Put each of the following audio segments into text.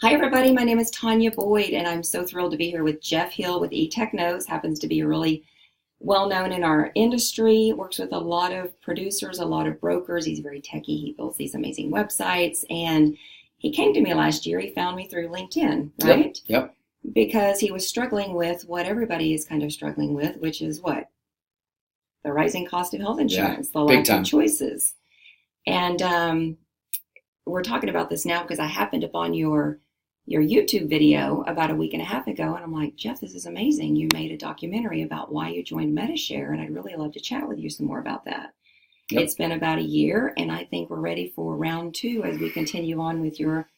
Hi, everybody. My name is Tanya Boyd, and I'm so thrilled to be here with Jeff Hill with eTechnos. Happens to be really well known in our industry, works with a lot of producers, a lot of brokers. He's very techy. He builds these amazing websites. And he came to me last year. He found me through LinkedIn, right? Yep. Because he was struggling with what everybody is kind of struggling with, which is what? The rising cost of health insurance, the lack of choices. And we're talking about this now because I happened upon your YouTube video about a week and a half ago, and I'm like, Jeff, this is amazing. You made a documentary about why you joined Medi-Share, and I'd really love to chat with you some more about that. Yep. It's been about a year, and I think we're ready for round two as we continue on with your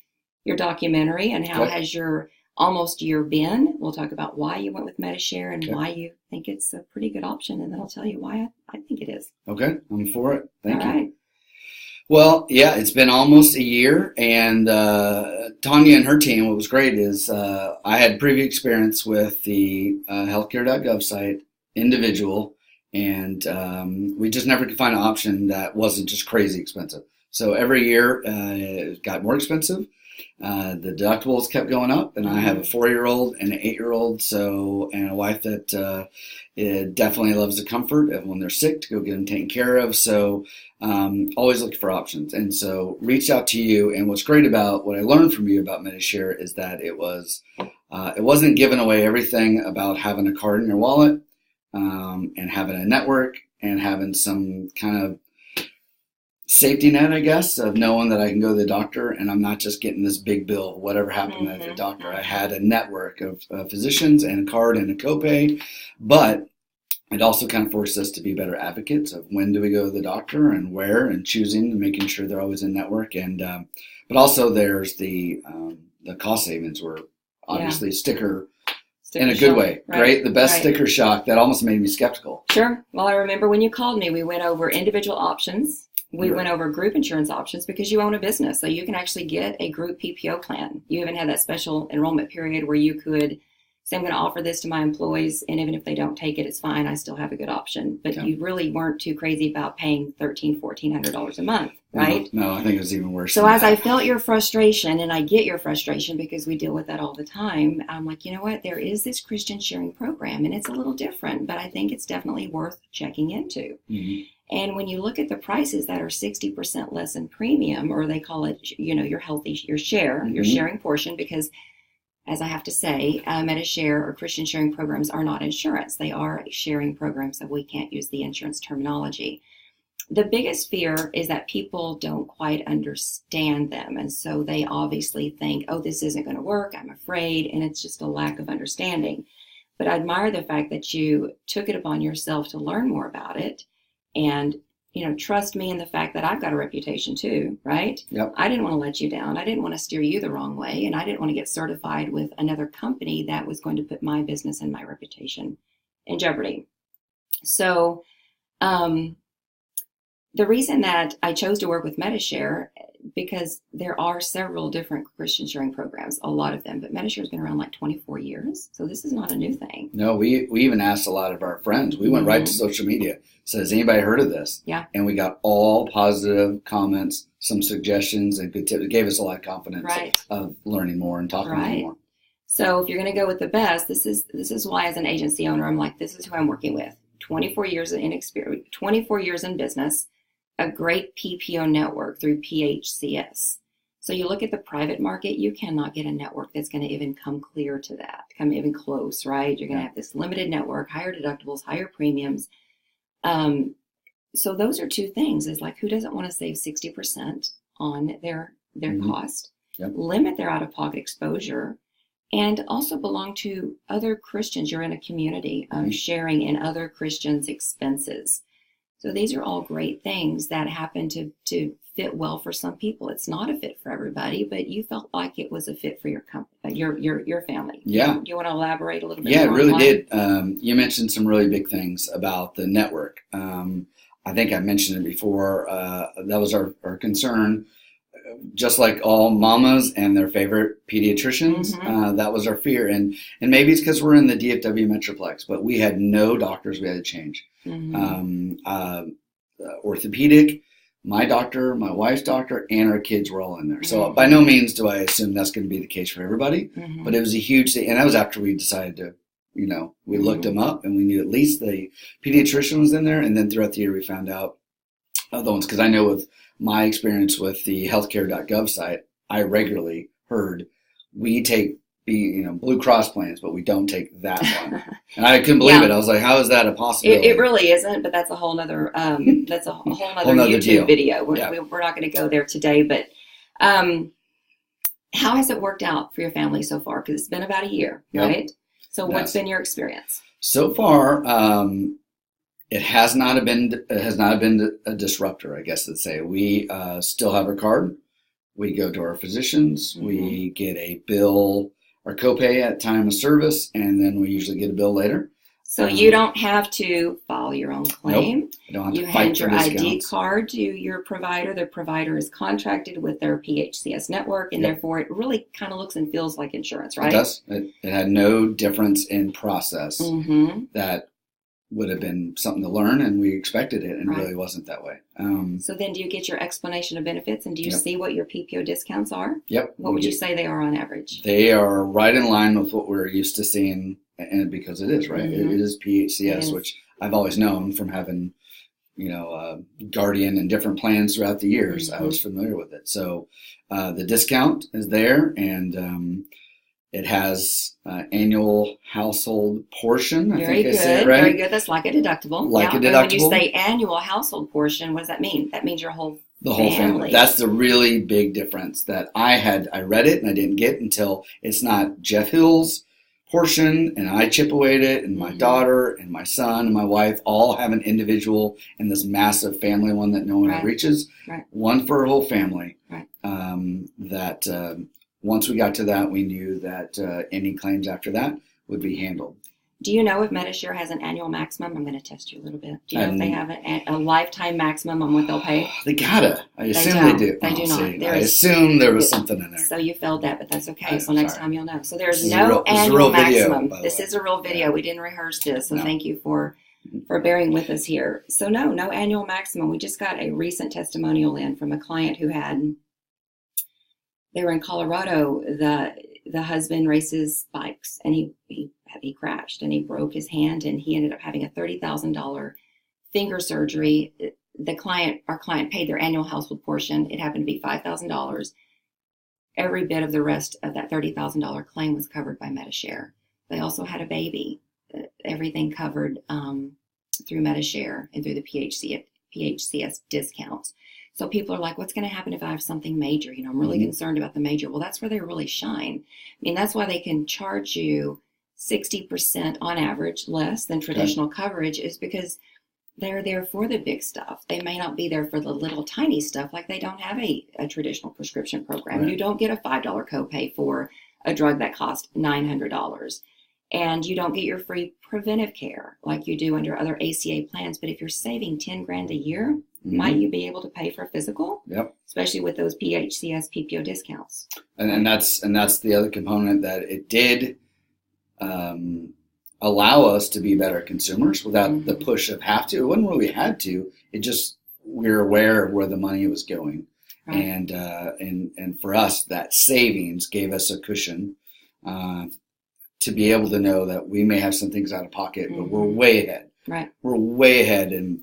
documentary and how has your almost year been. We'll talk about why you went with Medi-Share and why you think it's a pretty good option, and then I'll tell you why I think it is. Okay, I'm for it. Thank you. Right. Well, yeah, it's been almost a year, and Tanya and her team, what was great is I had previous experience with the healthcare.gov site, individual, and we just never could find an option that wasn't just crazy expensive. So every year it got more expensive. The deductibles kept going up, and I have a 4-year-old and an 8-year-old, and a wife that definitely loves the comfort of when they're sick to go get them taken care of. So always look for options, and so reached out to you. And what's great about what I learned from you about Medi-Share is that it wasn't giving away everything about having a card in your wallet and having a network and having some kind of safety net, I guess, of knowing that I can go to the doctor and I'm not just getting this big bill, whatever happened at the doctor. I had a network of physicians and a card and a copay, but it also kind of forced us to be better advocates of when do we go to the doctor and where, and choosing and making sure they're always in network. And but also there's the cost savings were obviously sticker in a good way. Right. Great. The best sticker shock that almost made me skeptical. Sure. Well, I remember when you called me, we went over individual options. We went over group insurance options because you own a business. So you can actually get a group PPO plan. You even had that special enrollment period where you could say, I'm going to offer this to my employees, and even if they don't take it, it's fine. I still have a good option. But you really weren't too crazy about paying $1,300, $1,400 a month, right? No, I think it was even worse. So as I felt your frustration, and I get your frustration because we deal with that all the time, I'm like, you know what? There is this Christian sharing program, and it's a little different, but I think it's definitely worth checking into. Mm-hmm. And when you look at the prices that are 60% less in premium, or they call it, your share, your sharing portion, because as I have to say, Medi-Share or Christian sharing programs are not insurance. They are sharing programs, so we can't use the insurance terminology. The biggest fear is that people don't quite understand them. And so they obviously think, oh, this isn't going to work. I'm afraid. And it's just a lack of understanding. But I admire the fact that you took it upon yourself to learn more about it. And, trust me in the fact that I've got a reputation too, right? Yep. I didn't want to let you down. I didn't want to steer you the wrong way. And I didn't want to get certified with another company that was going to put my business and my reputation in jeopardy. So the reason that I chose to work with Medi-Share, because there are several different Christian sharing programs, a lot of them, but Medi-Share has been around like 24 years. So this is not a new thing. No, we even asked a lot of our friends. We went right to social media. Said, has anybody heard of this? Yeah. And we got all positive comments, some suggestions, and good tips. It gave us a lot of confidence of learning more and talking more. So if you're going to go with the best, this is why as an agency owner, I'm like, this is who I'm working with. 24 years in experience, 24 years in business, a great PPO network through PHCS. So you look at the private market, you cannot get a network that's going to even come clear to that, come even close, right? You're going to have this limited network, higher deductibles, higher premiums. So those are two things, is like, who doesn't want to save 60% on their cost, limit their out-of-pocket exposure, and also belong to other Christians. You're in a community of sharing in other Christians' expenses. So these are all great things that happen to fit well for some people. It's not a fit for everybody, but you felt like it was a fit for your company, your family. Yeah. Do you want to elaborate a little bit? Yeah, it really did. You mentioned some really big things about the network. I think I mentioned it before. That was our concern. Just like all mamas and their favorite pediatricians, that was our fear. And maybe it's because we're in the DFW Metroplex, but we had no doctors we had to change. Orthopedic, my doctor, my wife's doctor, and our kids were all in there. So Mm-hmm. by no means do I assume that's going to be the case for everybody, Mm-hmm. but it was a huge thing. And that was after we decided to, we Mm-hmm. looked them up and we knew at least the pediatrician was in there. And then throughout the year, we found out other ones. Because I know with my experience with the healthcare.gov site, I regularly heard we take Blue Cross plans, but we don't take that one. And I couldn't believe it. I was like, how is that a possibility? It really isn't, but that's a whole nother YouTube deal. video. We're not going to go there today, but how has it worked out for your family so far? Because it's been about a year, right? So what's been your experience? So far, it has not been a disruptor, I guess I'd say. We still have our card. We go to our physicians. Mm-hmm. We get a bill, our copay at time of service, and then we usually get a bill later. So you don't have to file your own claim. Nope, I don't have to fight hand your ID card to your provider. The provider is contracted with their PHCS network, and therefore it really kind of looks and feels like insurance, right? It does. It had no difference in process. Mm-hmm. That would have been something to learn, and we expected it, and it really wasn't that way. So then do you get your explanation of benefits, and do you see what your PPO discounts are? Yep. What would you say they are on average? They are right in line with what we're used to seeing, and because it is, right? Mm-hmm. It is PHCS, which I've always known from having, Guardian and different plans throughout the years. Mm-hmm. I was familiar with it. So the discount is there, and it has annual household portion. Very good. I said, right? Very good. That's like a deductible. Like a deductible. And when you say annual household portion, what does that mean? That means your whole family. That's the really big difference that I read it and I didn't get until it's not Jeff Hill's portion and I chip away at it, and my daughter and my son and my wife all have an individual and this massive family one that no one reaches. Right. One for a whole family. Right. Once we got to that, we knew that any claims after that would be handled. Do you know if Medi-Share has an annual maximum? I'm going to test you a little bit. Do you know if they have a lifetime maximum on what they'll pay? They gotta. I assume they do. They do not. I assume there was something in there. So you failed that, but that's okay. So next time you'll know. So there's no annual maximum. This is a real video. We didn't rehearse this, so thank you for bearing with us here. So no annual maximum. We just got a recent testimonial in from a client who they were in Colorado. The husband races bikes, and he crashed and he broke his hand, and he ended up having a $30,000 finger surgery. Our client paid their annual household portion. It happened to be $5,000. Every bit of the rest of that $30,000 claim was covered by Medi-Share. They also had a baby. Everything covered through Medi-Share and through the PHCS discounts. So people are like, what's going to happen if I have something major? I'm really concerned about the major. Well, that's where they really shine. I mean, that's why they can charge you 60% on average less than traditional coverage, is because they're there for the big stuff. They may not be there for the little tiny stuff, like they don't have a traditional prescription program. Right. You don't get a $5 copay for a drug that costs $900. And you don't get your free preventive care like you do under other ACA plans. But if you're saving $10,000 a year, might you be able to pay for a physical? Yep. Especially with those PHCS PPO discounts. And that's the other component, that it did allow us to be better consumers without the push of have to. It wasn't really we had to. It just, we're aware of where the money was going. Right. And for us, that savings gave us a cushion to be able to know that we may have some things out of pocket, but we're way ahead. Right. We're way ahead, and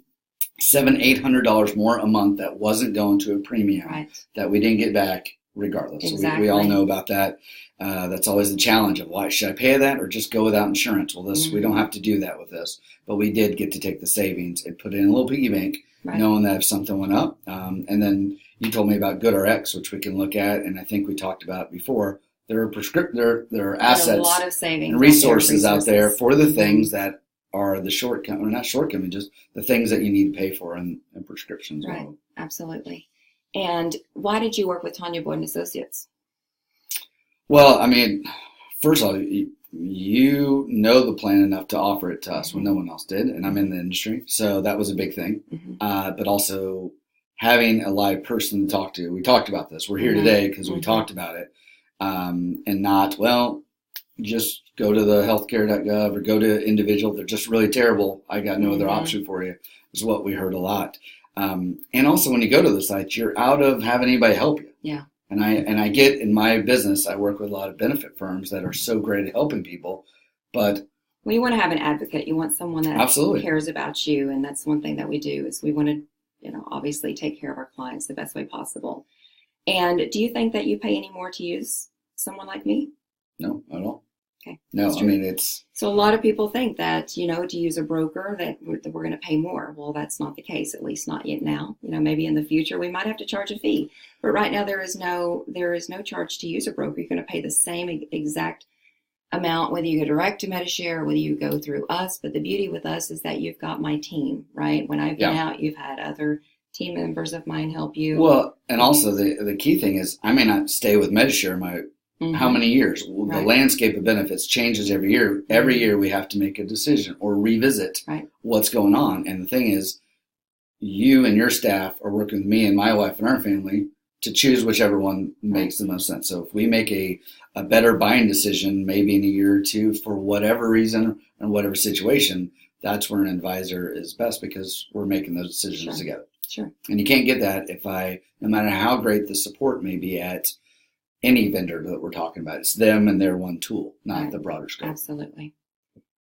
$700-800 more a month that wasn't going to a premium that we didn't get back regardless. Exactly. So we all know about that. That's always the challenge of, why should I pay that or just go without insurance? Well, we don't have to do that with this, but we did get to take the savings and put it in a little piggy bank, knowing that if something went up. And then you told me about GoodRx, which we can look at, and I think we talked about before. There are assets, a lot of savings and resources out there for the things that are the shortcoming, or not shortcoming, just the things that you need to pay for in prescriptions. Right, absolutely. And why did you work with Tanya Boyd and Associates? Well, I mean, first of all, you know the plan enough to offer it to us when no one else did, and I'm in the industry, so that was a big thing. But also having a live person to talk to. We talked about this. We're here today because we talked about it. And not, just go to the healthcare.gov or go to individual. They're just really terrible. I got no other option for you, is what we heard a lot. And also when you go to the sites, you're out of having anybody help you. Yeah. And I get in my business, I work with a lot of benefit firms that are so great at helping people, but well, you want to have an advocate. You want someone that absolutely cares about you. And that's one thing that we do is we want to, obviously take care of our clients the best way possible. And do you think that you pay any more to use someone like me? No, not at all. Okay. No, I mean, it's... So a lot of people think that, to use a broker that we're going to pay more. Well, that's not the case, at least not yet now. Maybe in the future we might have to charge a fee. But right now there is no charge to use a broker. You're going to pay the same exact amount, whether you go direct to Medi-Share or whether you go through us. But the beauty with us is that you've got my team, right? When I've been out, you've had other team members of mine help you. Well, and also the key thing is I may not stay with Medi-Share how many years? Well, the landscape of benefits changes every year. Every year we have to make a decision or revisit what's going on. And the thing is, you and your staff are working with me and my wife and our family to choose whichever one makes the most sense. So if we make a better buying decision, maybe in a year or two, for whatever reason and whatever situation, that's where an advisor is best because we're making those decisions together. Sure. And you can't get that no matter how great the support may be at any vendor that we're talking about. It's them and their one tool, not the broader scope. Absolutely.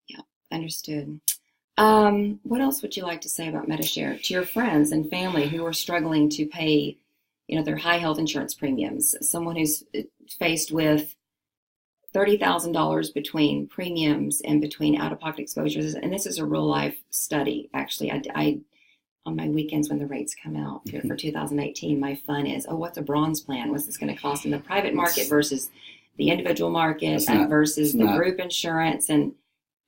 Yeah, understood. What else would you like to say about Medi-Share to your friends and family who are struggling to pay, their high health insurance premiums? Someone who's faced with $30,000 between premiums and between out-of-pocket exposures. And this is a real life study. Actually, I on my weekends when the rates come out for 2018, my fun is, what's a bronze plan? What's this going to cost in the private market versus the individual market versus the group insurance? And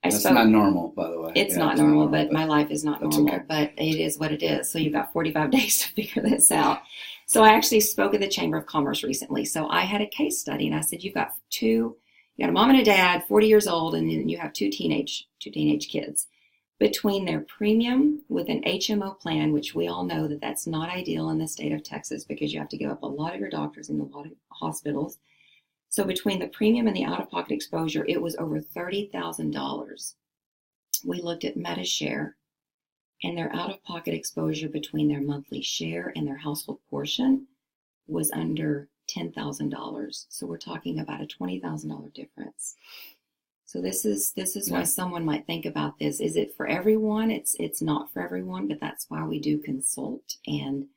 that's not normal, by the way. It's not normal, but my life is not normal. Okay. But it is what it is. So you've got 45 days to figure this out. So I actually spoke at the Chamber of Commerce recently. So I had a case study, and I said, you got a mom and a dad, 40 years old, and then you have two teenage kids. Between their premium with an HMO plan, which we all know that that's not ideal in the state of Texas because you have to give up a lot of your doctors and a lot of hospitals. So between the premium and the out-of-pocket exposure, it was over $30,000. We looked at Medi-Share, and their out-of-pocket exposure between their monthly share and their household portion was under $10,000. So we're talking about a $20,000 difference. So this is why someone might think about this. Is it for everyone? It's not for everyone, but that's why we do consult and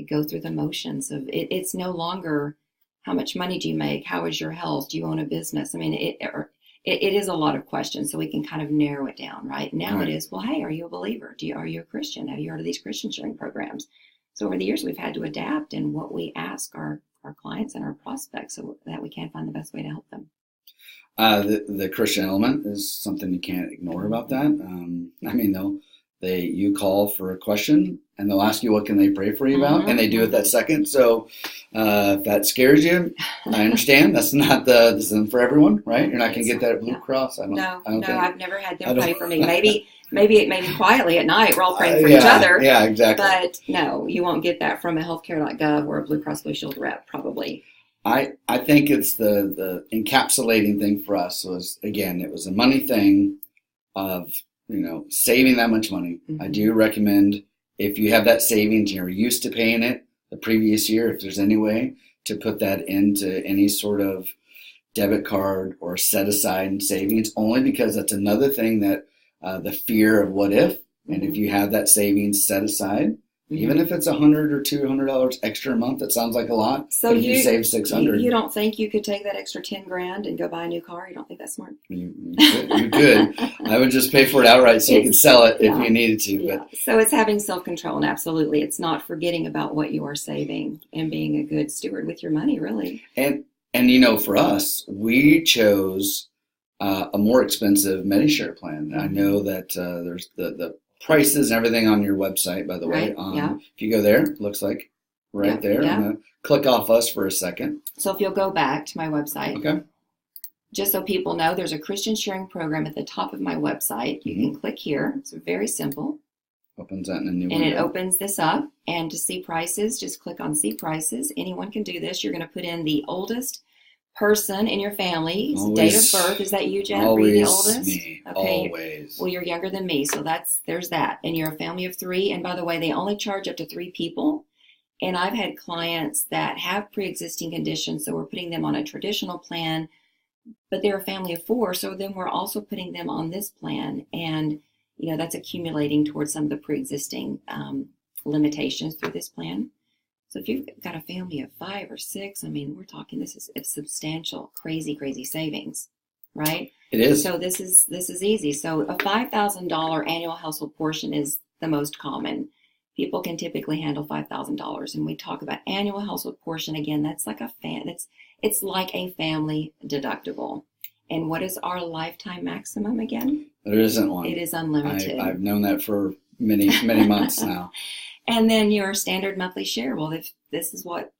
go through the motions of it. It's no longer how much money do you make? How is your health? Do you own a business? I mean, it is a lot of questions, so we can kind of narrow it down. Right now, it is, well, hey, are you a believer? Are you a Christian? Have you heard of these Christian sharing programs? So over the years, we've had to adapt in what we ask our clients and our prospects so that we can find the best way to help them. The Christian element is something you can't ignore about that. I mean, you call for a question and they'll ask you what can they pray for you about, and they do it that second. So if that scares you, I understand. This isn't for everyone, right? You're not going to get that at Blue Cross. No, I've never had them pray for me. Maybe quietly at night we're all praying for each other. Yeah, exactly. But no, you won't get that from a healthcare.gov or a Blue Cross Blue Shield rep, probably. I think it's the encapsulating thing for us was, again, it was a money thing of, saving that much money. Mm-hmm. I do recommend if you have that savings and you're used to paying it the previous year, if there's any way to put that into any sort of debit card or set aside in savings, only because that's another thing that the fear of what if, and if you have that savings set aside, even if it's $100 or $200 extra a month, that sounds like a lot. So if you save $600, you don't think you could take that extra $10,000 and go buy a new car? You don't think that's smart? You could. I would just pay for it outright so you could sell it if you needed to. Yeah. But so it's having self-control, and absolutely, it's not forgetting about what you are saving and being a good steward with your money, really. And for us, we chose a more expensive Medi-Share plan. I know that there's the prices and everything on your website, by the way. If you go there, it looks like there. I'm going to click off us for a second. So if you'll go back to my website. Okay. Just so people know, there's a Christian sharing program at the top of my website. You can click here. It's very simple. Opens that in a new window. And it opens this up. And to see prices, just click on see prices. Anyone can do this. You're going to put in the oldest person in your family's Always, date of birth. Is that you, Jeff? Are you the always oldest? me. Okay. Always. Well, you're younger than me, so there's that. And you're a family of 3. And by the way, they only charge up to 3 people. And I've had clients that have pre-existing conditions, so we're putting them on a traditional plan, but they're a family of 4, so then we're also putting them on this plan. And, that's accumulating towards some of the pre-existing limitations through this plan. So if you've got a family of 5 or 6, I mean, we're talking, this is a substantial, crazy, crazy savings, right? It is. So this is easy. So a $5,000 annual household portion is the most common. People can typically handle $5,000, and we talk about annual household portion again. That's like it's like a family deductible. And what is our lifetime maximum again? There isn't one. It is unlimited. I've known that for many months now. And then your standard monthly share. Well, if this is what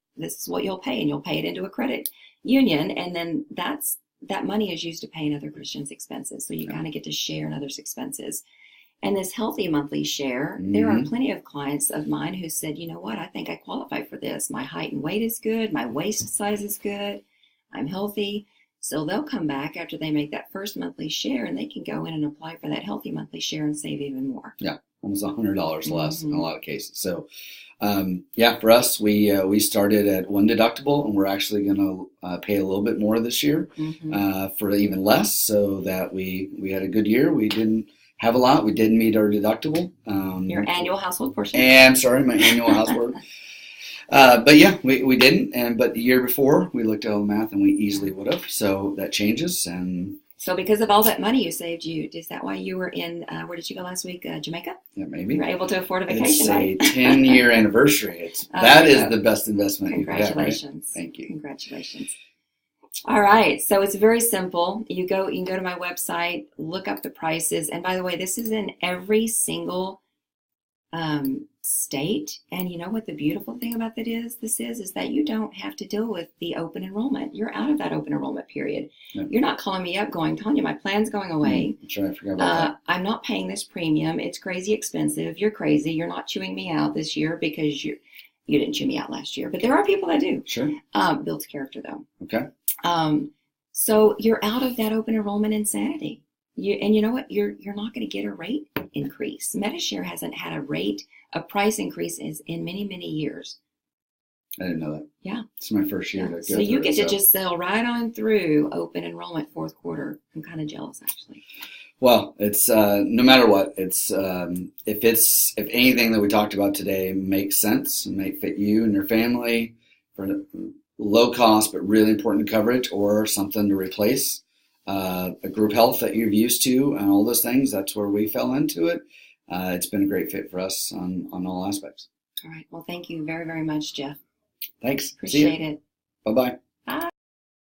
you'll pay, and you'll pay it into a credit union, and then that money is used to pay another Christian's expenses. So you kind of get to share in others' expenses. And this healthy monthly share, there are plenty of clients of mine who said, you know what, I think I qualify for this. My height and weight is good. My waist size is good. I'm healthy. So they'll come back after they make that first monthly share, and they can go in and apply for that healthy monthly share and save even more. Yeah, almost $100 less in a lot of cases. So, for us, we started at 1 deductible, and we're actually going to pay a little bit more this year for even less, so that we had a good year. We didn't have a lot. We didn't meet our deductible. Your annual household portion. And sorry, my annual household. But yeah, we didn't. But the year before, we looked at all the math, and we easily would have. So that changes. And so because of all that money you saved, is that why you were in, where did you go last week? Jamaica? Yeah, maybe. You were able to afford a vacation, it's right? a 10-year anniversary. That is the best investment you could have, right? Congratulations. Thank you. Congratulations. All right. So it's very simple. You can go to my website, look up the prices. And by the way, this is in every single state. And you know what the beautiful thing about this is that you don't have to deal with the open enrollment. You're out of that open enrollment period. Yep. You're not calling me up going, Tanya, my plan's going away. I forgot about that. I'm not paying this premium. It's crazy expensive. You're crazy. You're not chewing me out this year because you didn't chew me out last year. But there are people that do. Sure. Builds character though. Okay. So you're out of that open enrollment insanity. And you know what? You're not going to get a rate increase. Medi-Share hasn't had a price increase in many, many years. I didn't know that. Yeah. It's my first year. Yeah. So you get to just sail right on through open enrollment fourth quarter. I'm kind of jealous, actually. Well, it's no matter what, it's if anything that we talked about today makes sense and may fit you and your family for low cost but really important coverage, or something to replace a group health that you're used to and all those things, that's where we fell into it. It's been a great fit for us on all aspects. All right. Well, thank you very, very much, Jeff. Thanks. Appreciate it. Bye-bye.